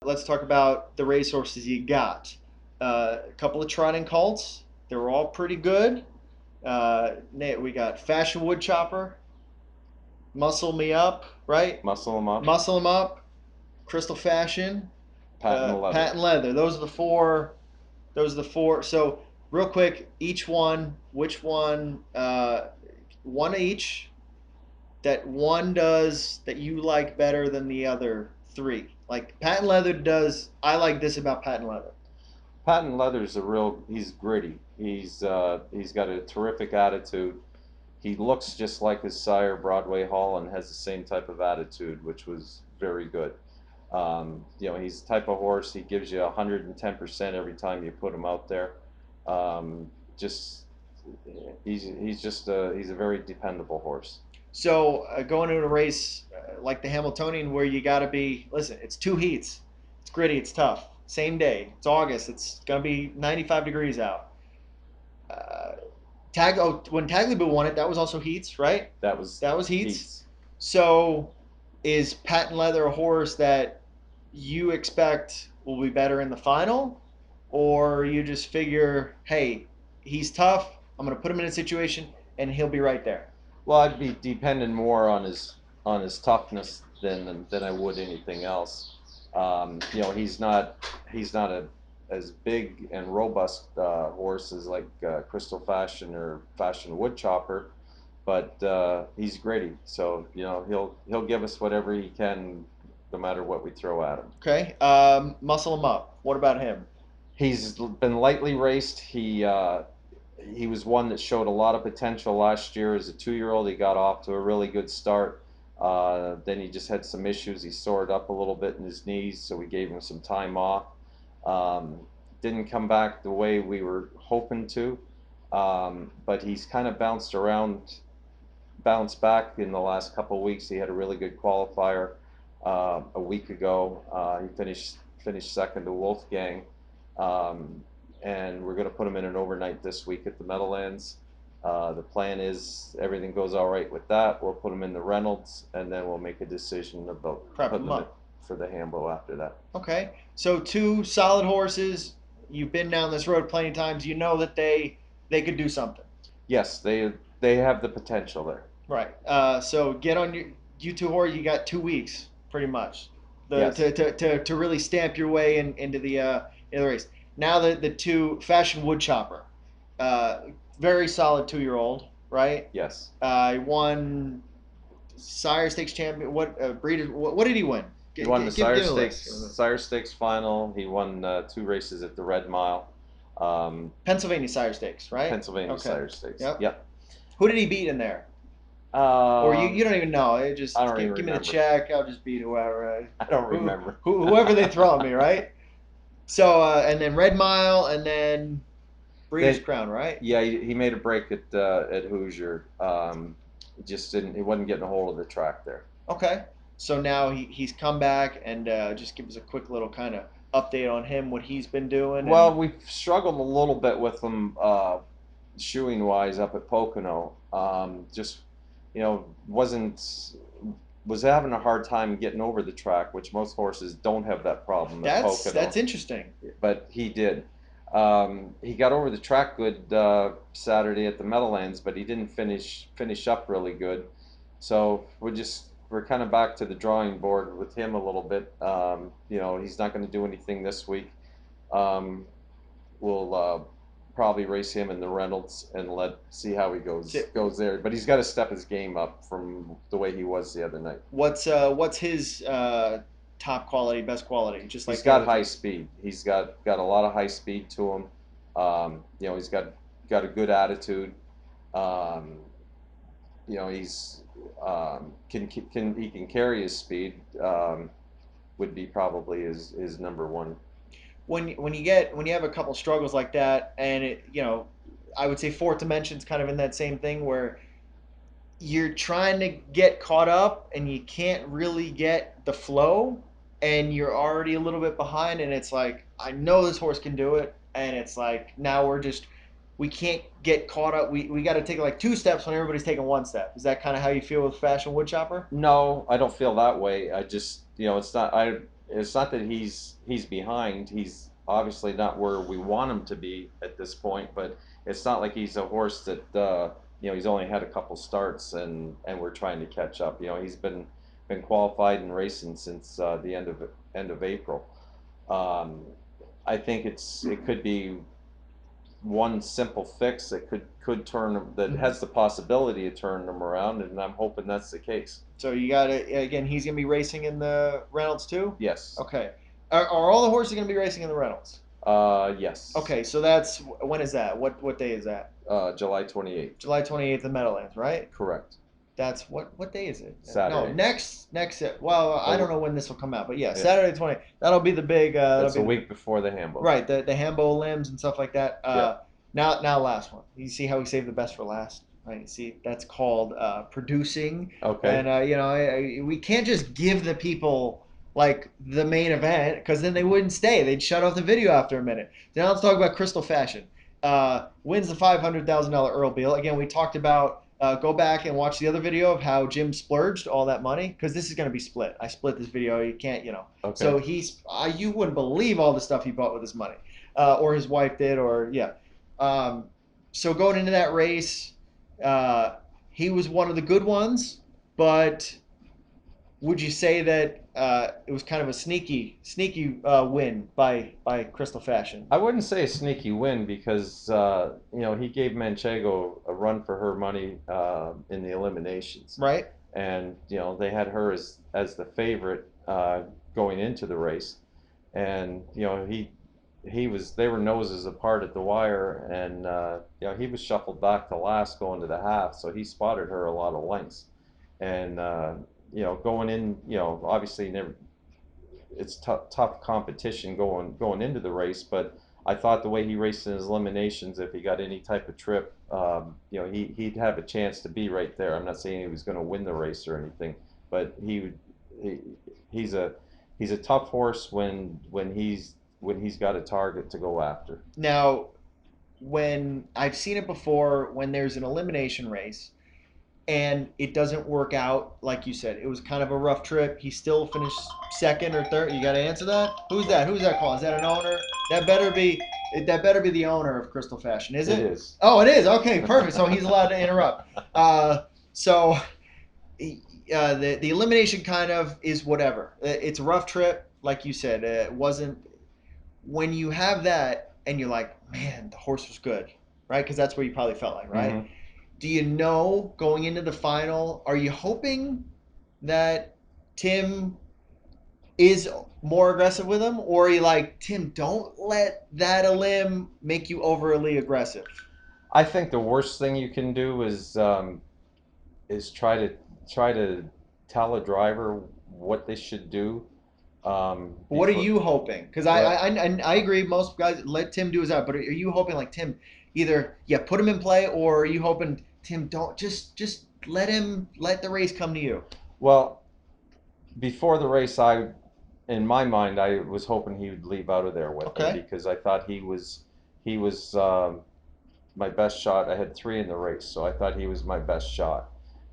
Let's talk about the racehorses you got. A couple of trotting colts. They were all pretty good. Nate, we got Fashion Woodchopper, Muscle Me Up, right? Muscle them up. Muscle 'em Up, Crystal Fashion, Patent leather. Patent Leather. Those are the four. Those are the four. So real quick, each one, which one? One each. That one does that you like better than the other three. Like Patent Leather does. I like this about Patent Leather. Patent leather's he's gritty. He's got a terrific attitude. He looks just like his sire, Broadway Hall, and has the same type of attitude, which was very good. He's the type of horse, he gives you 110% every time you put him out there. Just he's a very dependable horse. So going into a race like the Hambletonian, where you got to be, listen, it's two heats. It's gritty. It's tough. Same day. It's August. It's gonna be 95 degrees out. Uh, when Tagliabue won it, that was also heats, right? That was heats. So is Patent Leather a horse that you expect will be better in the final, or you just figure, hey, he's tough. I'm gonna put him in a situation, and he'll be right there. Well, I'd be dependent more on his toughness than I would anything else. He's not as big and robust horse as like Crystal Fashion or Fashion Woodchopper, but he's gritty. So he'll give us whatever he can, no matter what we throw at him. Okay. Muscle him up. What about him? He's been lightly raced. He was one that showed a lot of potential last year as a 2-year-old. He got off to a really good start. Then he just had some issues. He soared up a little bit in his knees, so we gave him some time off. Didn't come back the way we were hoping to, but he's kind of bounced back in the last couple of weeks. He had a really good qualifier a week ago. He finished second to Wolfgang. And we're going to put him in an overnight this week at the Meadowlands. The plan is everything goes all right with that. We'll put him in the Reynolds, and then we'll make a decision about Prep putting him him in up. for the Hambo after that. Okay. So two solid horses. You've been down this road plenty of times. You know that they could do something. Yes, they have the potential there. Right. So get on you two horses. You got 2 weeks pretty much. Yes. To really stamp your way into the race. Now the two Fashion Woodchopper, very solid 2-year-old, right? Yes. He won Sire Stakes champion. What breeder? What did he win? He won the Sire Stakes final. He won 2 races at the Red Mile. Pennsylvania Sire Stakes, right? Pennsylvania Okay. Sire Stakes. Yep. Who did he beat in there? Or you don't even know. I don't even give me the remember. check. I'll just beat whoever. I don't remember. Whoever they throw at me, right? So and then Red Mile and then Breeders' Crown, right? Yeah, he made a break at Hoosier. He wasn't getting a hold of the track there. Okay. So now he's come back and just give us a quick little kind of update on him, what he's been doing. Well, we've struggled a little bit with him shoeing wise up at Pocono. Just was having a hard time getting over the track, which most horses don't have that problem at Pocono. That's interesting. But he did. He got over the track good Saturday at the Meadowlands, but he didn't finish up really good. So we're kind of back to the drawing board with him a little bit. He's not going to do anything this week. We'll probably race him in the Reynolds and see how he goes there. But he's got to step his game up from the way he was the other night. What's his top quality, best quality? Just like he's got high speed. He's got a lot of high speed to him. He's got a good attitude. He's he can carry his speed. Would be probably his number one. When you have a couple struggles like that, and I would say Fourth Dimension's kind of in that same thing where you're trying to get caught up and you can't really get the flow and you're already a little bit behind and it's like I know this horse can do it and it's like now we can't get caught up. We got to take like two steps when everybody's taking one step. Is that kind of how you feel with Fashion Woodchopper? No, I don't feel that way. I just, it's not that he's behind. He's obviously not where we want him to be at this point, but it's not like he's a horse that he's only had a couple starts and we're trying to catch up. He's been qualified and racing since the end of April. Um, I think it could be one simple fix that could turn them, that Mm-hmm. has the possibility of turning them around, and I'm hoping that's the case. So you got to again. He's gonna be racing in the Reynolds too. Yes. Okay. Are all the horses gonna be racing in the Reynolds? Yes. Okay, so that's when is that? What day is that? July 28th. July 28th in Meadowlands, right? Correct. That's what day is it? No, Saturday. next. Well, I don't Oh, know when this will come out, but yeah, yeah. Saturday 20. That'll be the big. That'll It's be a the week before the Hambo. right. The Hambo limbs and stuff like that. Yeah. Now last one. You see how we saved the best for last, right? You see that's called producing, Okay. and we can't just give the people like the main event because then they wouldn't stay. They'd shut off the video after a minute. Now let's talk about Crystal Fashion. Wins the $500,000 Earl Beal. Again, we talked about. Go back and watch the other video of how Jim splurged all that money because this is going to be split. I split this video. You can't, So Okay. you wouldn't believe all the stuff he bought with his money, or his wife did, or yeah. Um, so going into that race, uh, he was one of the good ones, but would you say that it was kind of a sneaky win by Crystal Fashion, I wouldn't say a sneaky win because he gave Manchego a run for her money in the eliminations, right? and they had her as the favorite going into the race, and they were noses apart at the wire, and he was shuffled back to last going to the half, so he spotted her a lot of lengths, and going in, obviously never, it's tough competition going into the race, but I thought the way he raced in his eliminations, if he got any type of trip, he'd have a chance to be right there. I'm not saying he was going to win the race or anything, but he he's a he's a tough horse when he's got a target to go after. Now, when I've seen it before, when there's an elimination race and it doesn't work out, like you said, it was kind of a rough trip. He still finished second or third. You got to answer that. Who's that? Who's that calling? Is that an owner? That better be. That better be the owner of Crystal Fashion, is It it? is. Oh, it is. Okay, perfect. So he's allowed to interrupt. So the elimination kind of is whatever. It's a rough trip, like you said. It wasn't when you have that and you're like, man, the horse was good, right? Because that's where you probably felt like, right? Mm-hmm. Do you know going into the final, are you hoping that Tim is more aggressive with him? Or are you like, Tim, don't let that elim make you overly aggressive? I think the worst thing you can do is try to tell a driver what they should do What are before. you hoping? Because Well, I agree. Most guys let Tim do his job, but are you hoping like Tim, either put him in play, or are you hoping Tim don't just let the race come to you? well, before the race, in my mind, I was hoping he would leave out of there with her Okay. because I thought he was my best shot. I had three in the race, so I thought he was my best shot.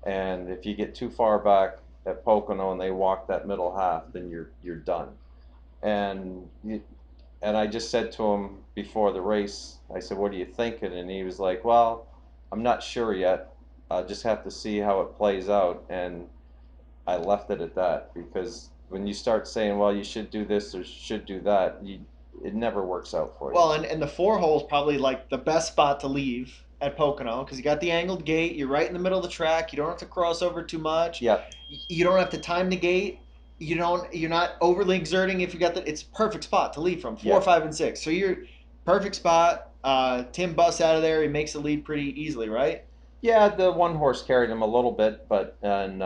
And if you get too far back at Pocono and they walk that middle half, then you're done. And and I just said to him before the race, I said, "What are you thinking?" And he was like, "Well, I'm not sure yet. I'll just have to see how it plays out." And I left it at that because when you start saying, "Well, you should do this or should do that," it never works out for you. Well, and the four hole is probably like the best spot to leave at Pocono because you got the angled gate. You're right in the middle of the track. You don't have to cross over too much. Yeah, You don't have to time the gate. You don't. You're not overly exerting if you got the. It's perfect spot to lead from four, yeah, 5, and 6. So you're perfect spot. Tim busts out of there. He makes the lead pretty easily, right? yeah. The one horse carried him a little bit, but and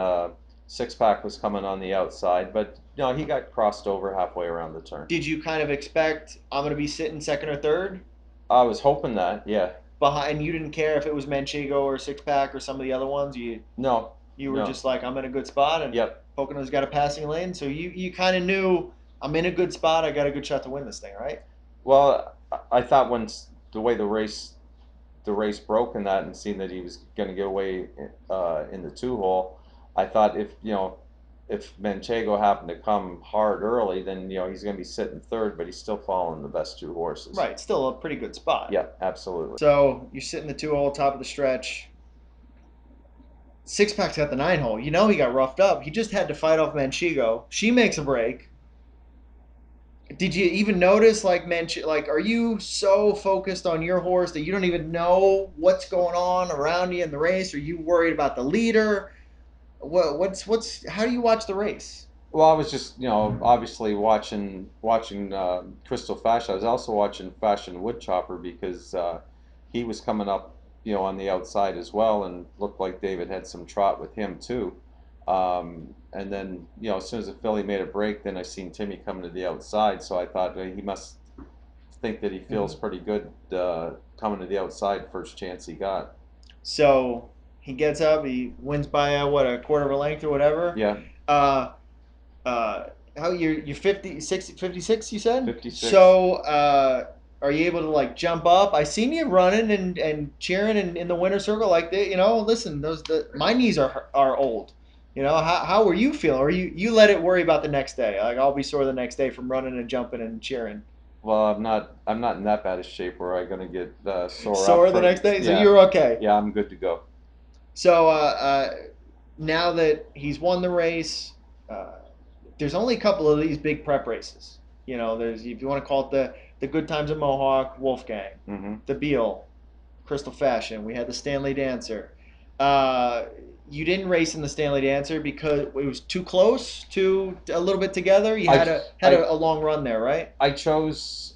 six pack was coming on the outside, but he got crossed over halfway around the turn. Did you kind of expect I'm going to be sitting second or third? I was hoping that, yeah. behind. You didn't care if it was Manchego or Six Pack or some of the other ones. No, You were no. just like, I'm in a good spot, and Yep. Pocono's got a passing lane, so you kind of knew I'm in a good spot. I got a good shot to win this thing, right? Well, I thought once the way the race broke in that, and seeing that he was going to get away in the 2 hole, I thought if Manchego happened to come hard early, then he's going to be sitting third, but he's still following the best 2 horses. Right, still a pretty good spot. Yeah, absolutely. So you sit in the 2 hole, top of the stretch. Six Pack's got the 9 hole. You know he got roughed up. He just had to fight off Manchego. She makes a break. Did you even notice, like, like, are you so focused on your horse that you don't even know what's going on around you in the race? Are you worried about the leader? How do you watch the race? Well, I was just, obviously watching Crystal Fashion. I was also watching Fashion Woodchopper because he was coming up, on the outside as well, and looked like David had some trot with him too. And then, as soon as the filly made a break, then I seen Timmy coming to the outside, so I thought he must think that he feels pretty good coming to the outside first chance he got. So he gets up, he wins by what, a quarter of a length or whatever. Yeah, Uh, uh, how you're 50, 60, 56, you said? 56. So are you able to like jump up? I seen you running and cheering in the winner circle like that. Listen, my knees are old. How were you feeling? Or you let it worry about the next day? Like, I'll be sore the next day from running and jumping and cheering. Well, I'm not in that bad a shape where I'm gonna get sore Sore up the for. next day, so Yeah, you're okay. yeah, I'm good to go. So now that he's won the race, uh, there's only a couple of these big prep races. There's, if you want to call it, the Good Times at Mohawk, Wolfgang, Hmm. the Beal, Crystal Fashion. We had the Stanley Dancer. Uh, you didn't race in the Stanley Dancer because it was too close to a little bit together. You I had I a long run there, right? I chose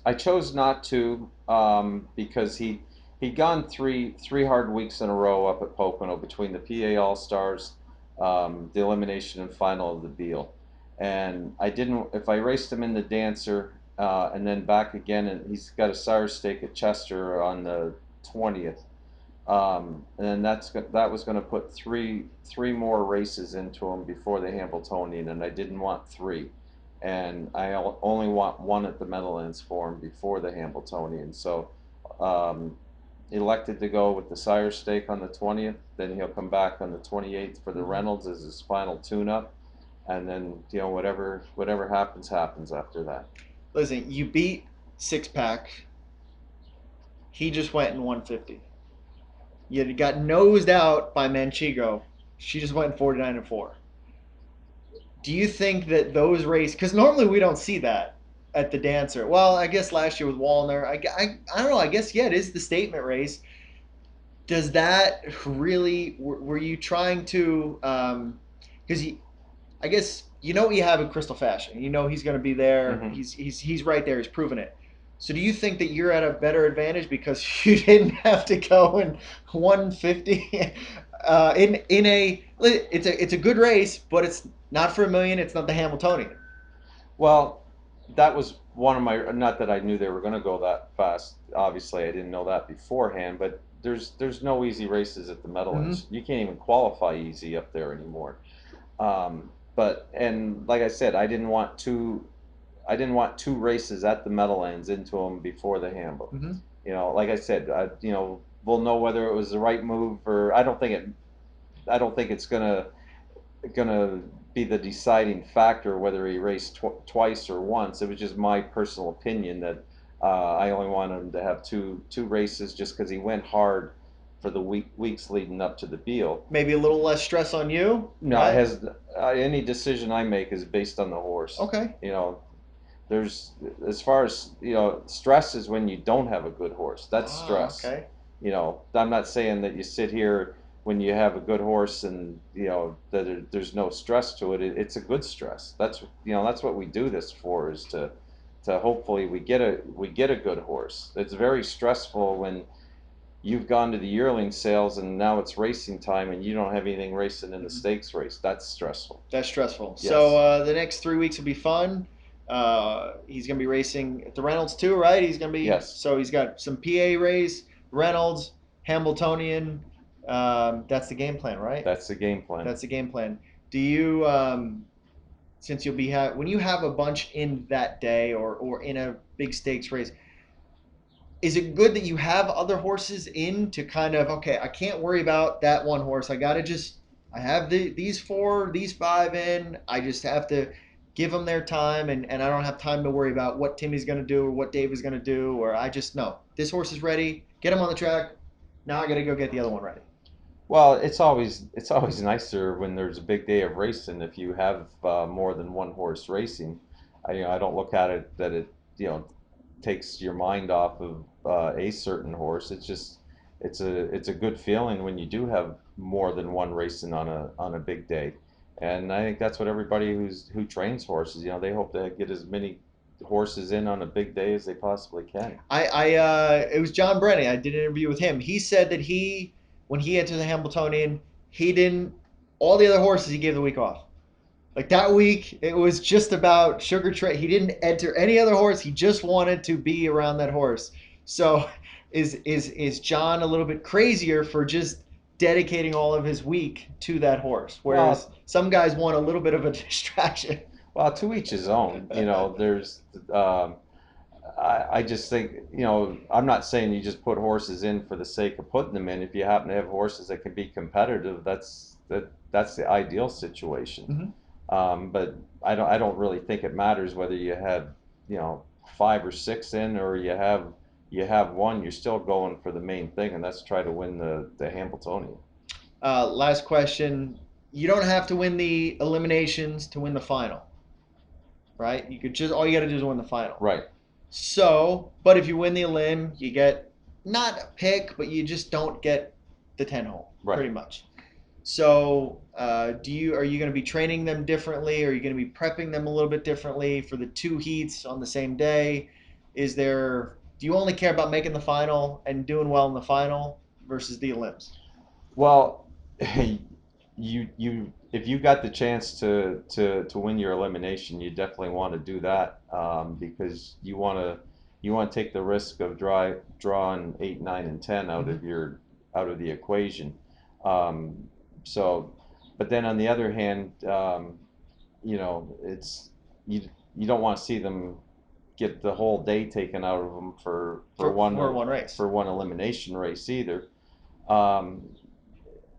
not to because he'd gone three hard weeks in a row up at Pocono between the PA All Stars, the elimination and final of the Beal, and I didn't. If I raced him in the Dancer and then back again, and he's got a sire stake at Chester on the 20th. And then that was going to put three more races into him before the Hambletonian, and I didn't want three, and I only want one at the Meadowlands for him before the Hambletonian. So um, elected to go with the sire stake on the 20th. Then he'll come back on the 28th for the Reynolds as his final tune-up, and then whatever happens after that. Listen, you beat Six Pack. He just went in 150. You got nosed out by Manchego. She just went in 49-4. Do you think that those races, because normally we don't see that at the Dancer. Well, I guess last year with Wallner, I don't know. I guess, yeah, it is the statement race. Does that really, were you trying to, because I guess you know what you have in Crystal Fashion. You know he's going to be there. Hmm. He's right there. He's proven it. So do you think that you're at a better advantage because you didn't have to go in 150 in a it's a good race, but it's not for a million. It's not the Hamiltonian. Well, that was one of my, not that I knew they were going to go that fast. Obviously, I didn't know that beforehand, but there's no easy races at the Mm-hmm. Meadowlands. You can't even qualify easy up there anymore. But and like I said, I didn't want two races at the Meadowlands into them before the Hamble. Mm-hmm. Like I said, we'll know whether it was the right move, or I don't think it's gonna be the deciding factor whether he raced twice or once. It was just my personal opinion that I only wanted him to have two races just because he went hard for the weeks leading up to the Beal. Maybe a little less stress on you, No, it right? has any decision I make is based on the horse. Okay. You know, there's as far as stress is when you don't have a good horse. That's Ah, stress. okay. I'm not saying that you sit here when you have a good horse and that there's no stress to it. It's a good stress. That's what we do this for, is to hopefully we get a good horse. It's very stressful when you've gone to the yearling sales and now it's racing time and you don't have anything racing in the Mhm. stakes race. That's stressful. That's stressful. So Yes. the next 3 weeks will be fun. He's going to be racing at the Reynolds too, right? He's going to be Yes. so he's got some PA race, Reynolds. Hambletonian. That's the game plan, right? That's the game plan. That's the game plan. Do you, since you'll be when you have a bunch in that day or in a big stakes race, is it good that you have other horses in to kind of, okay, I can't worry about that one horse. I have these four, these five in. I just have to give them their time, and I don't have time to worry about what Timmy's going to do or what Dave is going to do, or I just know this horse is ready. Get him on the track. Now I got to go get the other one ready. Well, it's always nicer when there's a big day of racing if you have more than one horse racing. I don't look at it that it you know takes your mind off of a certain horse. It's a good feeling when you do have more than one racing on a big day, and I think that's what everybody who trains horses, they hope to get as many horses in on a big day as they possibly can. It was John Brennan. I did an interview with him. He said that when he entered the Hambletonian, he didn't, all the other horses he gave the week off. Like that week, it was just about Sugar Trey. He didn't enter any other horse. He just wanted to be around that horse. So, is John a little bit crazier for just dedicating all of his week to that horse? Whereas Well, some guys want a little bit of a distraction. well, to each his own. There's I just think, I'm not saying you just put horses in for the sake of putting them in. If you happen to have horses that can be competitive, that's the ideal situation. Mm-hmm. But I don't really think it matters whether you have, five or six in, or you have one. You're still going for the main thing, and that's try to win the Hambletonian. Last question. You don't have to win the eliminations to win the final, right? You could just all you got to do is win the final. Right. So, but if you win the elim, you get not a pick, but you just don't get the 10 hole, Right. pretty much. So, are you going to be training them differently? Are you going to be prepping them a little bit differently for the two heats on the same day? Do you only care about making the final and doing well in the final versus the elims? Well, if you got the chance to win your elimination, you definitely want to do that, because you want to take the risk of drawing 8, 9, and 10 out of the equation. Um, so, but then on the other hand, it's you you don't want to see them get the whole day taken out of them For one race. for one elimination race either. Um,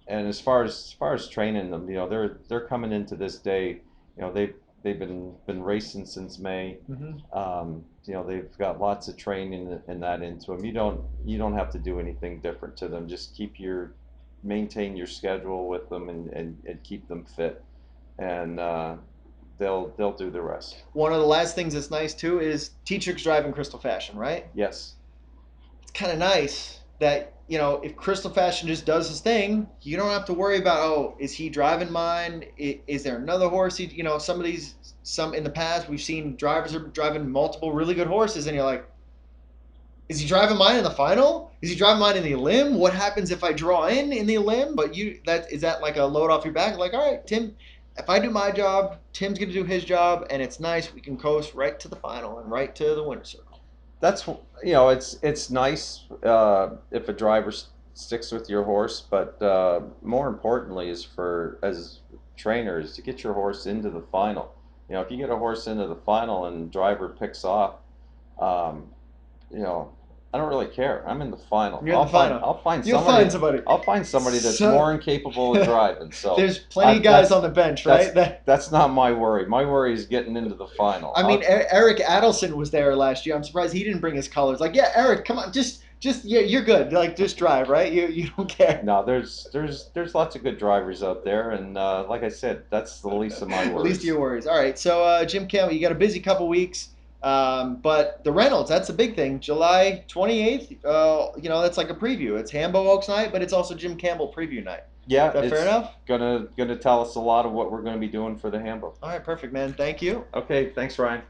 and as far as training them, they're coming into this day. They've been racing since May. Mm-hmm. They've got lots of training and that into them. You don't have to do anything different to them. Just maintain your schedule with them, and keep them fit, and they'll do the rest. One of the last things that's nice too is T-Tricks driving Crystal Fashion, right? Yes. It's kind of nice that if Crystal Fashion just does his thing, you don't have to worry about, oh, is he driving mine? Is there another horse? Some in the past we've seen drivers are driving multiple really good horses, and you're like, is he driving mine in the final? Is he driving mine in the elim? What happens if I draw in the elim? But is that like a load off your back? Like, all right, Tim, if I do my job, Tim's gonna do his job, and it's nice. We can coast right to the final and right to the winner's circle. That's it's nice if a driver sticks with your horse, but more importantly is for as trainers to get your horse into the final. If you get a horse into the final and driver picks off, um, you know, I don't really care. I'm in the final. You're in the final. I'll find You'll somebody. find somebody. I'll find somebody that's more incapable of driving. So there's plenty of guys that's on the bench, right? that's not my worry. My worry is getting into the final. I mean, Eric Adelson was there last year. I'm surprised he didn't bring his colors. Like, yeah, Eric, come on, just yeah, you're good. Like, just drive, right? You don't care. No, there's lots of good drivers out there, and like I saad, that's the least of my worries. Least of your worries. All right, so Jim Campbell, you got a busy couple weeks. But the Reynolds, that's a big thing. July 28th, that's like a preview. It's Hambo Oaks night, but it's also Jim Campbell preview night. Yeah, Is that it's fair enough? Gonna tell us a lot of what we're gonna be doing for the Hambo. All right, perfect, man. Thank you. Okay, thanks, Ryan.